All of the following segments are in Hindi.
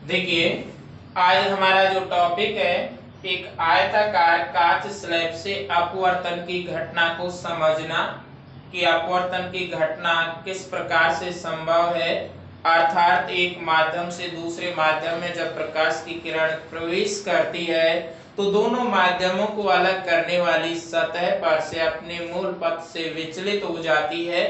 देखिए, आज हमारा जो टॉपिक है, एक आयताकार कांच स्लैब से अपवर्तन की घटना को समझना कि अपवर्तन की घटना किस प्रकार से संभव है। अर्थात एक माध्यम से दूसरे माध्यम में जब प्रकाश की किरण प्रवेश करती है तो दोनों माध्यमों को अलग करने वाली सतह पर से अपने मूल पथ से विचलित हो जाती है।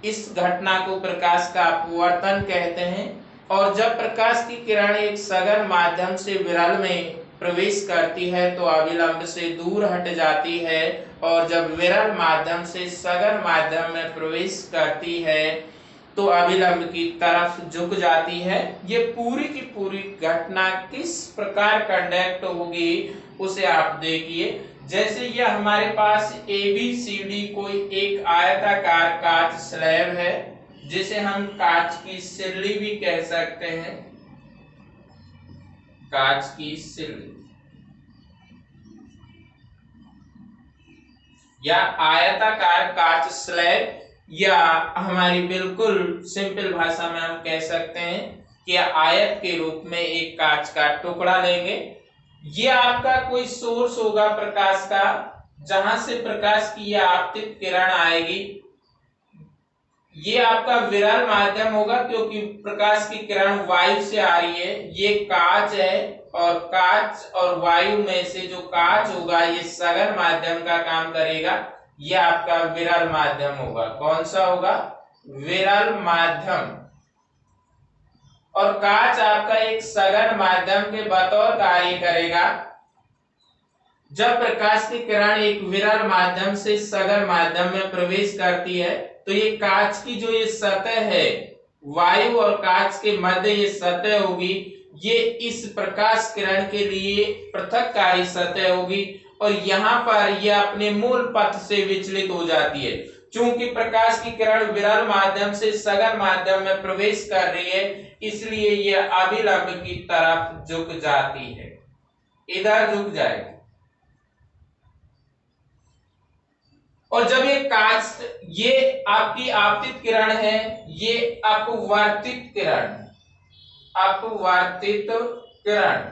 इस घटना को प्रकाश का अपवर्तन कहते हैं। और जब प्रकाश की किरण एक सघन माध्यम से विरल में प्रवेश करती है तो अभिलंब से दूर हट जाती है, और जब विरल माध्यम से सघन माध्यम में प्रवेश करती है तो अभिलंब की तरफ झुक जाती है। ये पूरी की पूरी घटना किस प्रकार कंडक्ट होगी उसे आप देखिए। जैसे यह हमारे पास ABCD कोई एक आयताकार कांच स्लैब है, जिसे हम कांच की सिल्ली भी कह सकते हैं। कांच की सिल्ली या आयताकार कांच स्लैब, या हमारी बिल्कुल सिंपल भाषा में हम कह सकते हैं कि आयत के रूप में एक कांच का टुकड़ा लेंगे। ये आपका कोई सोर्स होगा प्रकाश का, जहां से प्रकाश की यह आपतित किरण आएगी। ये आपका विरल माध्यम होगा क्योंकि प्रकाश की किरण वायु से आ रही है। ये कांच है और कांच और वायु में से जो कांच होगा ये सघन माध्यम का काम करेगा। ये आपका विरल माध्यम होगा। कौन सा होगा? विरल माध्यम। और कांच आपका एक सघन माध्यम के बतौर कार्य करेगा। जब प्रकाश की किरण एक विरल माध्यम से सघन माध्यम में प्रवेश करती है तो ये कांच की जो ये सतह है, वायु और कांच के मध्य ये सतह होगी, ये इस प्रकाश किरण के लिए पृथककारी सतह होगी और यहाँ पर यह अपने मूल पथ से विचलित हो जाती है। चूंकि प्रकाश की किरण विरल माध्यम से सघन माध्यम में प्रवेश कर रही है, इसलिए यह अभिलंब की तरफ झुक जाती है, इधर झुक जाएगी। और जब ये कांच, ये आपकी आपतित किरण है, ये अपवर्तित किरण, अपवर्तित किरण,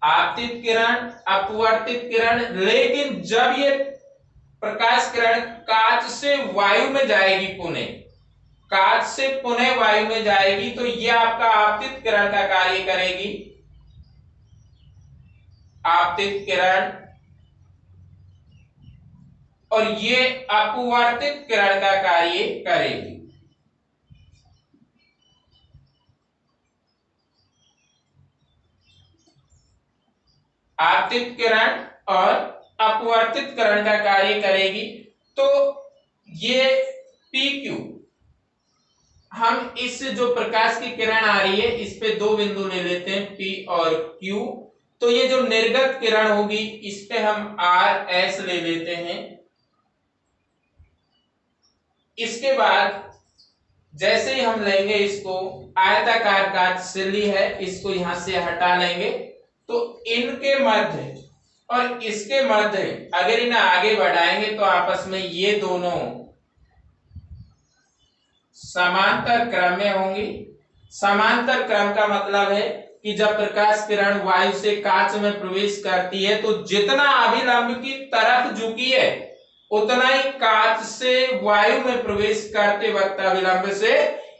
आपतित किरण, अपवर्तित किरण। लेकिन जब ये प्रकाश किरण कांच से वायु में जाएगी, पुनः कांच से पुनः वायु में जाएगी तो यह आपका आपतित किरण का कार्य करेगी। आपतित किरण। और ये अपवर्तित किरण का कार्य करेगी। आपतित किरण और अपवर्तित किरण का कार्य करेगी। तो ये PQ, हम इस जो प्रकाश की किरण आ रही है इस पे दो बिंदु ले लेते हैं, P और Q। तो ये जो निर्गत किरण होगी इस पे हम RS ले लेते हैं। इसके बाद जैसे ही हम लेंगे इसको, आयताकार कांच सिल्ली है, इसको यहां से हटा लेंगे तो इनके मध्य और इसके मध्य अगर इन्हें आगे बढ़ाएंगे तो आपस में ये दोनों समांतर क्रम में होंगी। समांतर क्रम का मतलब है कि जब प्रकाश किरण वायु से कांच में प्रवेश करती है तो जितना अभिलंब की तरफ झुकी है उतना ही कांच से वायु में प्रवेश करते वक्त अभिलंब से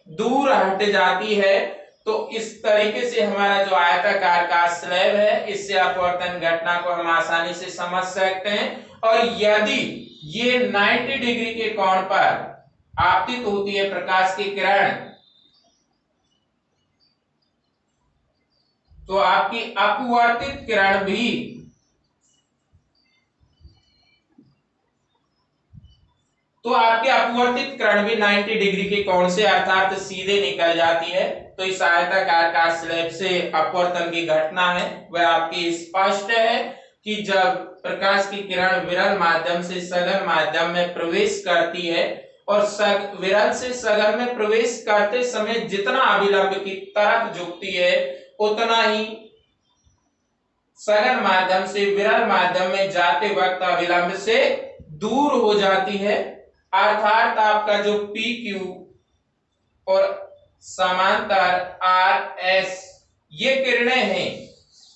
दूर हट जाती है। तो इस तरीके से हमारा जो आयताकार का स्लैब है, इससे अपवर्तन घटना को हम आसानी से समझ सकते हैं। और यदि ये 90 डिग्री के कोण पर आपतित होती है प्रकाश की किरण, तो आपकी अपवर्तित किरण भी आपकी अपवर्तित किरण भी 90 डिग्री के कोण से अर्थात सीधे निकल जाती है। तो इस आयताकार का स्लैब से अपवर्तन की घटना है वह आपकी स्पष्ट है कि जब प्रकाश की किरण विरल माध्यम से सघन माध्यम में प्रवेश करती है और विरल से सघन में प्रवेश करते समय जितना अभिलंब की तरफ झुकती है उतना ही सघन माध्यम से विरल माध्यम में जाते वक्त अभिलंब से दूर हो जाती है। अर्थात आपका जो PQ और समांतर आर एस, ये किरणें हैं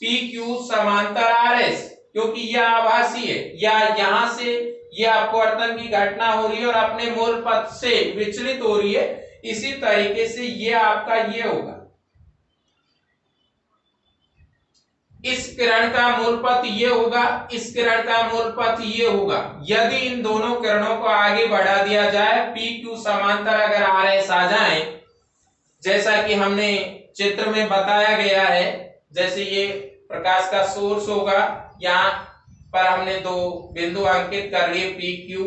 पी क्यू समांतर आर एस, क्योंकि यह आभासी है या यहां से यह अपवर्तन की घटना हो रही है और अपने मूल पथ से विचलित हो रही है। इसी तरीके से यह आपका ये होगा, इस किरण का मूल पथ ये होगा, इस किरण का मूल पथ ये होगा। यदि इन दोनों किरणों को आगे बढ़ा दिया जाए, पी क्यू समांतर अगर आर एस आ जाए, जैसा कि हमने चित्र में बताया गया है, जैसे ये प्रकाश का सोर्स होगा, यहाँ पर हमने दो बिंदु अंकित कर लिए पी क्यू,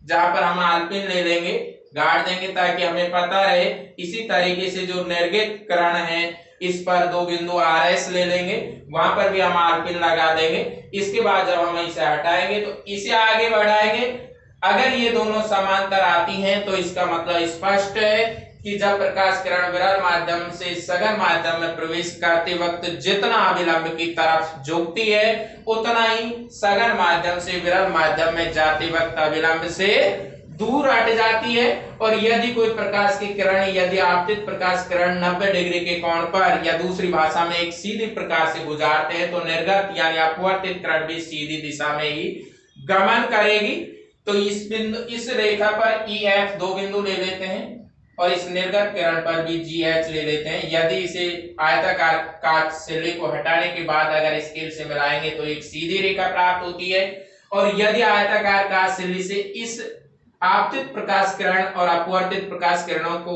जहां पर हम आलपिन ले लेंगे, गाड़ देंगे ताकि हमें पता रहे। इसी तरीके से जो निर्गत किरण है, इस पर दो बिंदु आर एस ले लेंगे, वहां पर भी हम आलपिन लगा देंगे। इसके बाद जब हम इसे हटाएंगे तो इसे आगे बढ़ाएंगे। अगर ये दोनों समांतर आती हैं तो इसका मतलब स्पष्ट है कि जब प्रकाश किरण विरल माध्यम से सघन माध्यम में प्रवेश करते वक्त जितना अभिलंब की तरफ झुकती है, उतना ही सघन माध्यम से विरल माध्यम में जाते वक्त अभिलंब से दूर हट जाती है। और यदि कोई प्रकाश की किरण, यदि आपतित प्रकाश किरण 90 डिग्री के कोण पर या दूसरी भाषा में एक सीधी प्रकाश से गुजारते हैं, तो निर्गत यानी अपवर्तित किरण भी सीधी दिशा में ही गमन करेगी। तो इस बिंदु, इस रेखा पर ई एफ दो बिंदु ले लेते हैं और इस निर्गत किरण पर भी जी एच ले लेते हैं। यदि इसे आयताकार काट सिल्ली को हटाने के बाद अगर स्केल से मिलाएंगे तो एक सीधी रेखा प्राप्त होती है। और यदि आयताकार काट सिल्ली से इस आपतित प्रकाश किरण और अपवर्तित प्रकाश किरणों को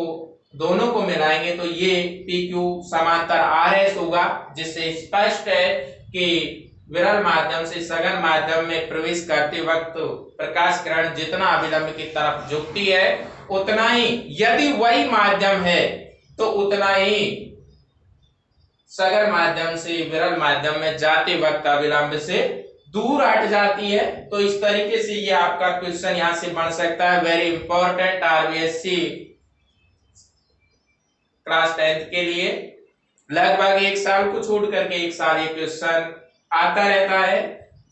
दोनों को मिलाएंगे तो ये पी क्यू समांतर आर एस होगा, जिससे स्पष्ट है कि विरल माध्यम से सघन माध्यम में प्रवेश करते वक्त प्रकाश किरण जितना अभिलंब की तरफ झुकती है, उतना ही, यदि वही माध्यम है तो उतना ही सघन माध्यम से विरल माध्यम में जाते वक्त अभिलंब से दूर हट जाती है। तो इस तरीके से ये आपका क्वेश्चन यहां से बन सकता है। Very important RBSC class 10th के लिए लगभग एक साल को छोड़ करके एक साल ये क्वेश्चन आता रहता है।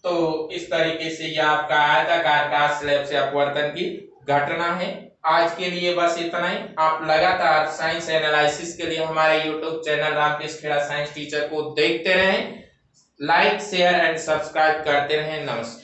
तो इस तरीके से ये आपका आयताकार का स्लैब से अपवर्तन की घटना है। आज के लिए बस इतना ही। आप लगातार साइंस एनालिसिस के लिए हमारे YouTube channel Ramkrishna Kheda science teacher को देखते रहें, लाइक शेयर एंड सब्सक्राइब करते रहें। नमस्कार।